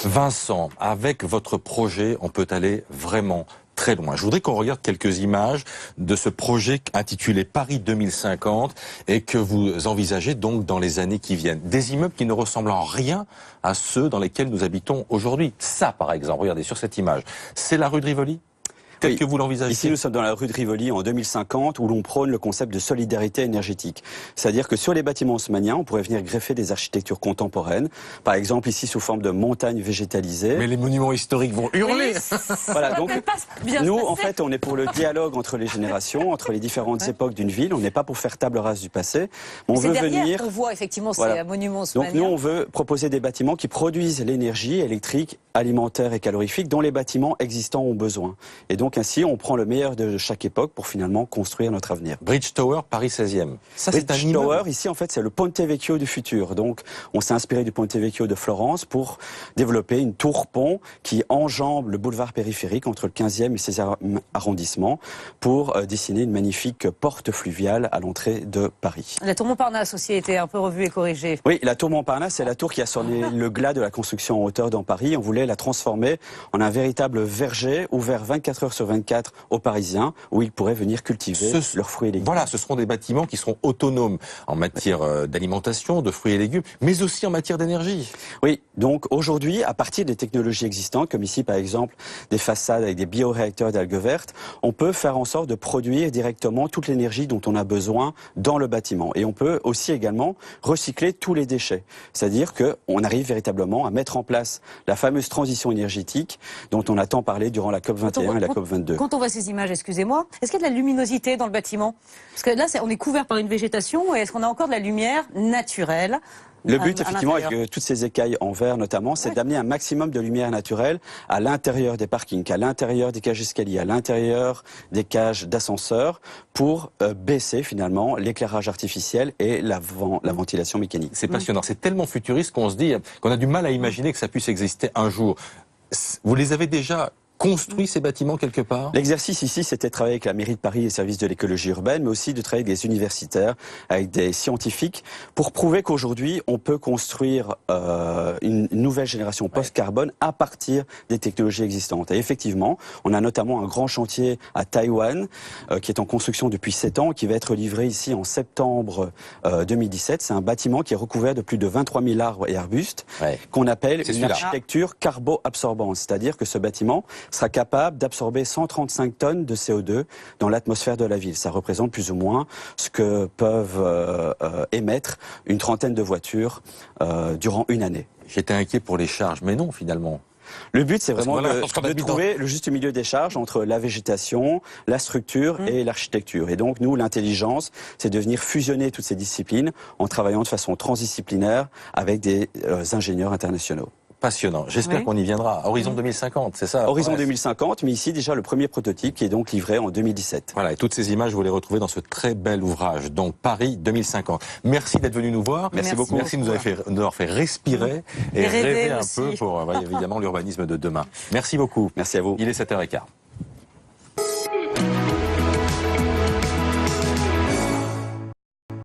Vincent, avec votre projet, on peut aller vraiment très loin. Je voudrais qu'on regarde quelques images de ce projet intitulé Paris 2050 et que vous envisagez donc dans les années qui viennent. Des immeubles qui ne ressemblent en rien à ceux dans lesquels nous habitons aujourd'hui. Ça, par exemple, regardez sur cette image, c'est la rue de Rivoli ? Tel que vous l'envisagez. Ici, nous sommes dans la rue de Rivoli en 2050 où l'on prône le concept de solidarité énergétique. C'est-à-dire que sur les bâtiments haussmanniens, on pourrait venir greffer des architectures contemporaines. Par exemple, ici, sous forme de montagnes végétalisées. Mais les monuments historiques vont hurler. Oui, voilà, donc, nous, en fait, on est pour le dialogue entre les générations, entre les différentes époques d'une ville. On n'est pas pour faire table rase du passé. On veut venir. On voit effectivement ces monuments haussmanniens. Donc nous, on veut proposer des bâtiments qui produisent l'énergie électrique, alimentaire et calorifique dont les bâtiments existants ont besoin. Et donc ainsi, on prend le meilleur de chaque époque pour finalement construire notre avenir. Bridge Tower, Paris 16e. Ça, c'est un Bridge Tower, ici, en fait, c'est le Ponte Vecchio du futur. Donc, on s'est inspiré du Ponte Vecchio de Florence pour développer une tour-pont qui enjambe le boulevard périphérique entre le 15e et 16e arrondissement pour dessiner une magnifique porte fluviale à l'entrée de Paris. La tour Montparnasse aussi a été un peu revue et corrigée. Oui, la tour Montparnasse, c'est la tour qui a sonné le glas de la construction en hauteur dans Paris. On voulait la transformer en un véritable verger ouvert 24 heures sur 24 aux Parisiens où ils pourraient venir cultiver leurs fruits et légumes. Voilà, ce seront des bâtiments qui seront autonomes en matière d'alimentation, de fruits et légumes, mais aussi en matière d'énergie. Oui, donc aujourd'hui, à partir des technologies existantes, comme ici par exemple des façades avec des bioréacteurs d'algues vertes, on peut faire en sorte de produire directement toute l'énergie dont on a besoin dans le bâtiment. Et on peut aussi également recycler tous les déchets. C'est-à-dire qu'on arrive véritablement à mettre en place la fameuse transition énergétique dont on a tant parlé durant la COP21 et la COP22. Quand on voit ces images, excusez-moi, est-ce qu'il y a de la luminosité dans le bâtiment? Parce que là, on est couvert par une végétation, et est-ce qu'on a encore de la lumière naturelle? Le but, effectivement, avec toutes ces écailles en verre notamment, c'est d'amener un maximum de lumière naturelle à l'intérieur des parkings, à l'intérieur des cages d'escalier, à l'intérieur des cages d'ascenseurs, pour baisser finalement l'éclairage artificiel et la ventilation mécanique. C'est passionnant, c'est tellement futuriste qu'on se dit qu'on a du mal à imaginer que ça puisse exister un jour. Vous les avez déjà construit ces bâtiments quelque part? L'exercice ici, c'était de travailler avec la mairie de Paris et les services de l'écologie urbaine, mais aussi de travailler avec des universitaires, avec des scientifiques, pour prouver qu'aujourd'hui, on peut construire une nouvelle génération post-carbone à partir des technologies existantes. Et effectivement, on a notamment un grand chantier à Taïwan, qui est en construction depuis 7 ans, qui va être livré ici en septembre 2017. C'est un bâtiment qui est recouvert de plus de 23 000 arbres et arbustes, qu'on appelle une architecture carbo-absorbante. C'est-à-dire que ce bâtiment sera capable d'absorber 135 tonnes de CO2 dans l'atmosphère de la ville. Ça représente plus ou moins ce que peuvent émettre une trentaine de voitures durant une année. J'étais inquiet pour les charges, mais non finalement. Le but, c'est vraiment de trouver le juste milieu des charges entre la végétation, la structure et l'architecture. Et donc, nous, l'intelligence, c'est de venir fusionner toutes ces disciplines en travaillant de façon transdisciplinaire avec des ingénieurs internationaux. Passionnant. J'espère qu'on y viendra. Horizon 2050, c'est ça? Horizon 2050, mais ici déjà le premier prototype qui est donc livré en 2017. Voilà, et toutes ces images, vous les retrouvez dans ce très bel ouvrage, donc Paris 2050. Merci d'être venu nous voir. Merci beaucoup. Merci de nous avoir fait respirer et rêver un peu pour évidemment l'urbanisme de demain. Merci beaucoup. Merci à vous. Il est 7h15.